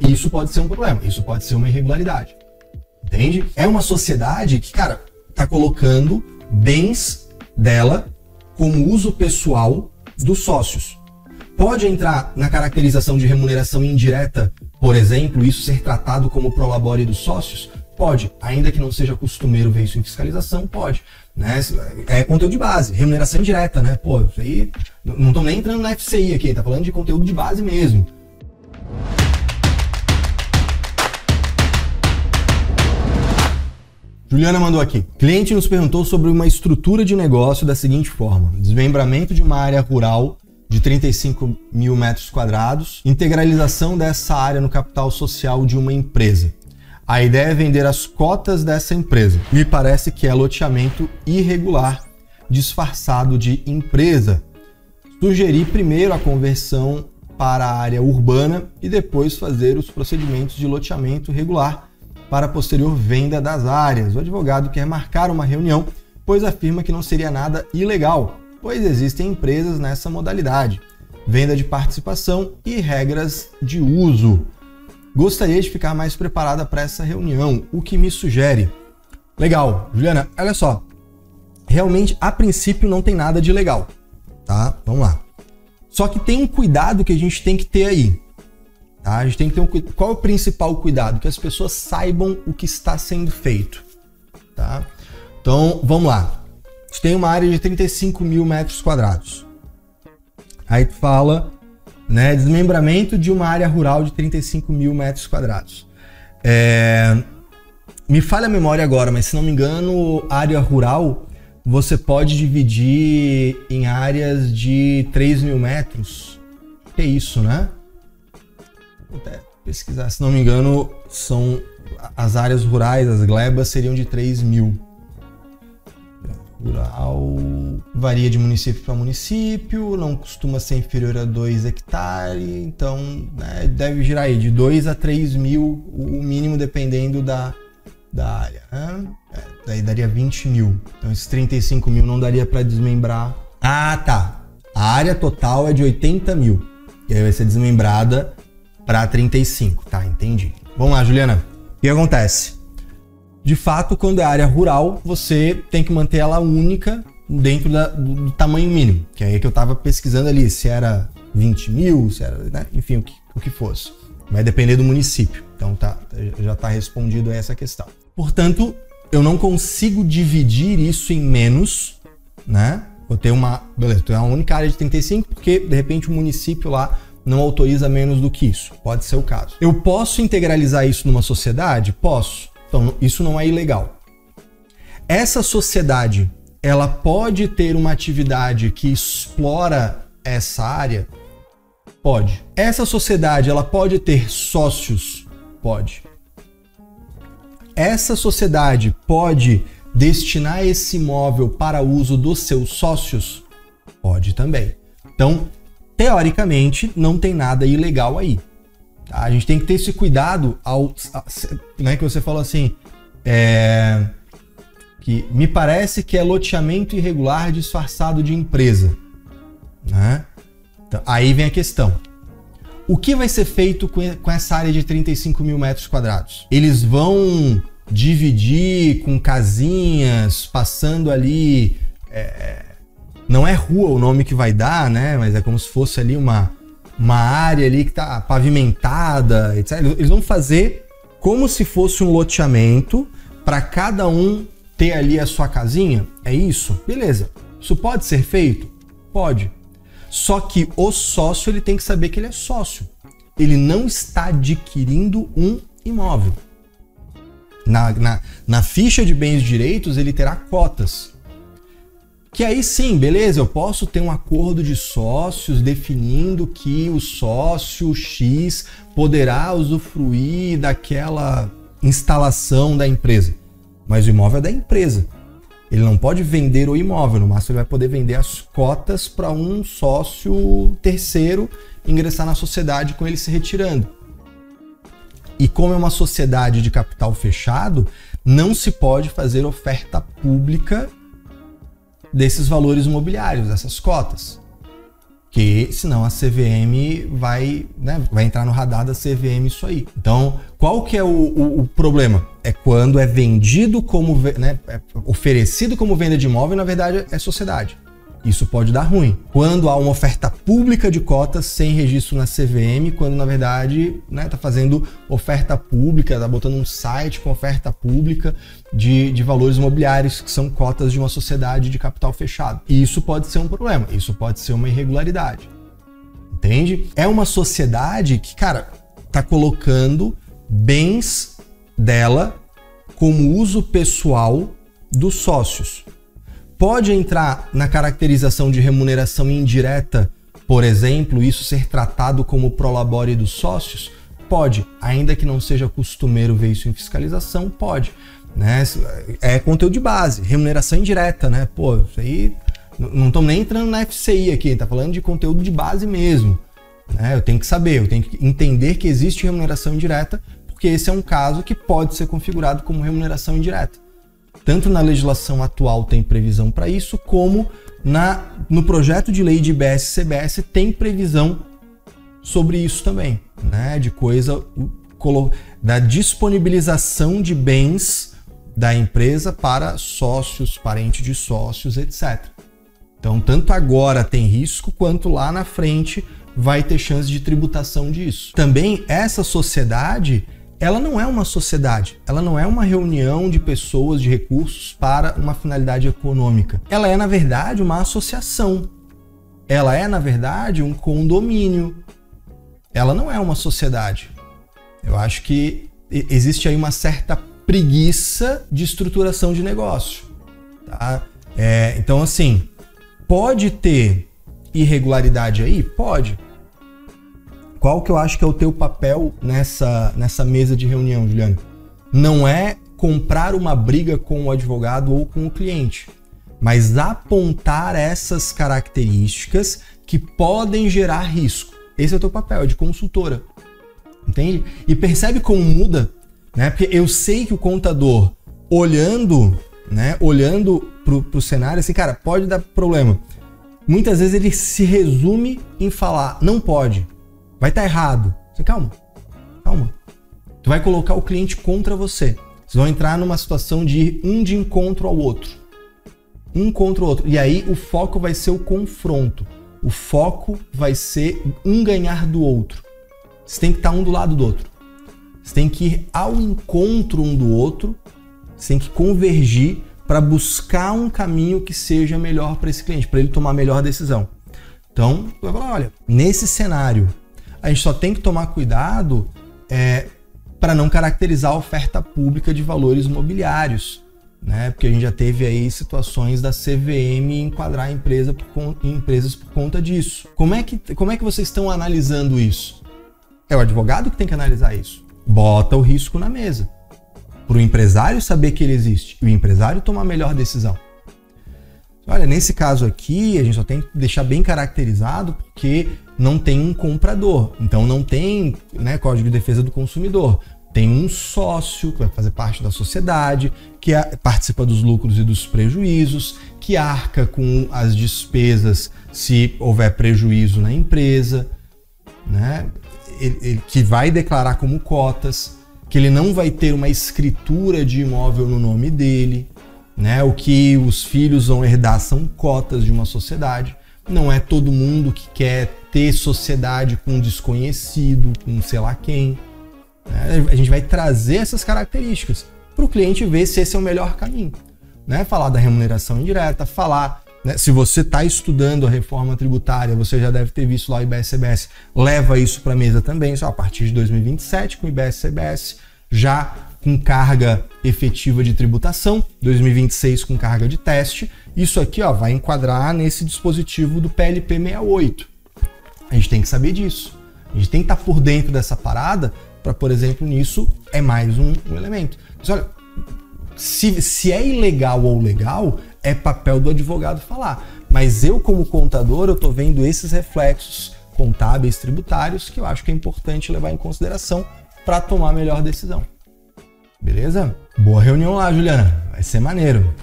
Isso pode ser um problema, isso pode ser uma irregularidade. Entende? É uma sociedade que, cara, tá colocando bens dela como uso pessoal dos sócios. Pode entrar na caracterização de remuneração indireta, por exemplo, isso ser tratado como prolabore dos sócios? Pode, ainda que não seja costumeiro ver isso em fiscalização, pode. Né? É conteúdo de base, remuneração indireta, né? Pô, isso aí, não estão nem entrando na FCI aqui, tá falando de conteúdo de base mesmo. Juliana mandou aqui. Cliente nos perguntou sobre uma estrutura de negócio da seguinte forma: desmembramento de uma área rural de 35 mil metros quadrados, integralização dessa área no capital social de uma empresa. A ideia é vender as cotas dessa empresa. Me parece que é loteamento irregular, disfarçado de empresa. Sugeri primeiro a conversão para a área urbana e depois fazer os procedimentos de loteamento regular para a posterior venda das áreas. O advogado quer marcar uma reunião, pois afirma que não seria nada ilegal, pois existem empresas nessa modalidade, venda de participação e regras de uso. Gostaria de ficar mais preparada para essa reunião, o que me sugere? Legal, Juliana, olha só, realmente a princípio não tem nada de legal, tá? Vamos lá. Só que tem um cuidado que a gente tem que ter aí. Tá? A gente tem que ter um cuidado. Qual é o principal cuidado? Que as pessoas saibam o que está sendo feito. Tá? Então, vamos lá. A gente tem uma área de 35 mil metros quadrados. Aí tu fala, né, desmembramento de uma área rural de 35 mil metros quadrados. Me falha a memória agora, mas se não me engano, área rural você pode dividir em áreas de 3 mil metros. Que é isso, né? Vou até pesquisar, se não me engano, são as áreas rurais, as glebas seriam de 3 mil. Rural varia de município para município, não costuma ser inferior a 2 hectares, então, né, deve girar aí de 2 a 3 mil, o mínimo dependendo da área. Né? Daí daria 20 mil. Então esses 35 mil não daria para desmembrar. Ah, tá. A área total é de 80 mil. E aí vai ser desmembrada para 35, tá? Entendi. Vamos lá, Juliana. O que acontece? De fato, quando é área rural, você tem que manter ela única dentro do tamanho mínimo. Que é aí que eu tava pesquisando ali, se era 20 mil, se era, né? Enfim, o que fosse. Vai depender do município. Então já tá respondido a essa questão. Portanto, eu não consigo dividir isso em menos, né? Vou ter beleza, tem uma única área de 35, porque de repente o município lá não autoriza menos do que isso. Pode ser o caso. Eu posso integralizar isso numa sociedade? Posso. Então, isso não é ilegal. Essa sociedade, ela pode ter uma atividade que explora essa área? Pode. Essa sociedade, ela pode ter sócios? Pode. Essa sociedade pode destinar esse imóvel para uso dos seus sócios? Pode também. Então, teoricamente, não tem nada ilegal aí. Tá? A gente tem que ter esse cuidado né, que você falou assim, que me parece que é loteamento irregular disfarçado de empresa. Né? Então, aí vem a questão. O que vai ser feito com essa área de 35 mil metros quadrados? Eles vão dividir com casinhas, passando ali... não é rua o nome que vai dar, né? Mas é como se fosse ali uma área ali que está pavimentada, etc. Eles vão fazer como se fosse um loteamento para cada um ter ali a sua casinha. É isso? Beleza. Isso pode ser feito? Pode. Só que o sócio, ele tem que saber que ele é sócio. Ele não está adquirindo um imóvel. Na ficha de bens e direitos, ele terá cotas. Que aí sim, beleza, eu posso ter um acordo de sócios definindo que o sócio X poderá usufruir daquela instalação da empresa. Mas o imóvel é da empresa. Ele não pode vender o imóvel, no máximo ele vai poder vender as cotas para um sócio terceiro ingressar na sociedade com ele se retirando. E como é uma sociedade de capital fechado, não se pode fazer oferta pública desses valores imobiliários, dessas cotas. porque senão a CVM vai entrar no radar da CVM isso aí. Então, qual que é o problema? É quando é vendido como, é oferecido como venda de imóvel e na verdade é sociedade. Isso pode dar ruim. Quando há uma oferta pública de cotas sem registro na CVM, quando na verdade tá fazendo oferta pública, tá botando um site com oferta pública de valores imobiliários, que são cotas de uma sociedade de capital fechado. E isso pode ser um problema, isso pode ser uma irregularidade. Entende? É uma sociedade que, cara, tá colocando bens dela como uso pessoal dos sócios. Pode entrar na caracterização de remuneração indireta, por exemplo, isso ser tratado como prolabore dos sócios? Pode, ainda que não seja costumeiro ver isso em fiscalização, pode. Né? É conteúdo de base, remuneração indireta, né? Pô, isso aí não estamos nem entrando na FCI aqui, tá falando de conteúdo de base mesmo. Né? Eu tenho que saber, eu tenho que entender que existe remuneração indireta, porque esse é um caso que pode ser configurado como remuneração indireta. Tanto na legislação atual tem previsão para isso, como no projeto de lei de IBS-CBS tem previsão sobre isso também, né? Da disponibilização de bens da empresa para sócios, parentes de sócios, etc. Então, tanto agora tem risco, quanto lá na frente vai ter chance de tributação disso. Também essa sociedade, ela não é uma sociedade, ela não é uma reunião de pessoas, de recursos para uma finalidade econômica. Ela é, na verdade, uma associação. Ela é, na verdade, um condomínio. Ela não é uma sociedade. Eu acho que existe aí uma certa preguiça de estruturação de negócio. Tá? Então, assim, pode ter irregularidade aí? Pode. Qual que eu acho que é o teu papel nessa mesa de reunião, Juliano? Não é comprar uma briga com o advogado ou com o cliente, mas apontar essas características que podem gerar risco. Esse é o teu papel, é de consultora. Entende? E percebe como muda, né? Porque eu sei que o contador, olhando pro cenário, assim, cara, pode dar problema. Muitas vezes ele se resume em falar, não pode. Vai estar errado. Você, calma. Tu vai colocar o cliente contra você. Vocês vão entrar numa situação de ir um de encontro ao outro. Um contra o outro. E aí o foco vai ser o confronto. O foco vai ser um ganhar do outro. Você tem que estar um do lado do outro. Você tem que ir ao encontro um do outro. Você tem que convergir para buscar um caminho que seja melhor para esse cliente, para ele tomar a melhor decisão. Então, vai falar, olha, nesse cenário, a gente só tem que tomar cuidado para não caracterizar a oferta pública de valores imobiliários, né? Porque a gente já teve aí situações da CVM enquadrar empresas por conta disso. Como é que vocês estão analisando isso? É o advogado que tem que analisar isso. Bota o risco na mesa, para o empresário saber que ele existe e o empresário tomar a melhor decisão. Olha, nesse caso aqui, a gente só tem que deixar bem caracterizado porque não tem um comprador. Então não tem, né, Código de Defesa do Consumidor. Tem um sócio que vai fazer parte da sociedade, que participa dos lucros e dos prejuízos, que arca com as despesas se houver prejuízo na empresa, né? Que vai declarar como cotas, que ele não vai ter uma escritura de imóvel no nome dele, né? O que os filhos vão herdar são cotas de uma sociedade. Não é todo mundo que quer ter sociedade com um desconhecido, com sei lá quem. Né? A gente vai trazer essas características para o cliente ver se esse é o melhor caminho. Né? Falar da remuneração indireta, falar... Né? Se você está estudando a reforma tributária, você já deve ter visto lá o IBS-CBS, leva isso para a mesa também, só a partir de 2027, com o IBS-CBS, já com carga efetiva de tributação, 2026 com carga de teste. Isso aqui, ó, vai enquadrar nesse dispositivo do PLP 68. A gente tem que saber disso. A gente tem que estar por dentro dessa parada para, por exemplo, nisso é mais um elemento. Mas olha, se é ilegal ou legal, é papel do advogado falar. Mas eu, como contador, eu tô vendo esses reflexos contábeis, tributários, que eu acho que é importante levar em consideração para tomar a melhor decisão. Beleza? Boa reunião lá, Juliana. Vai ser maneiro.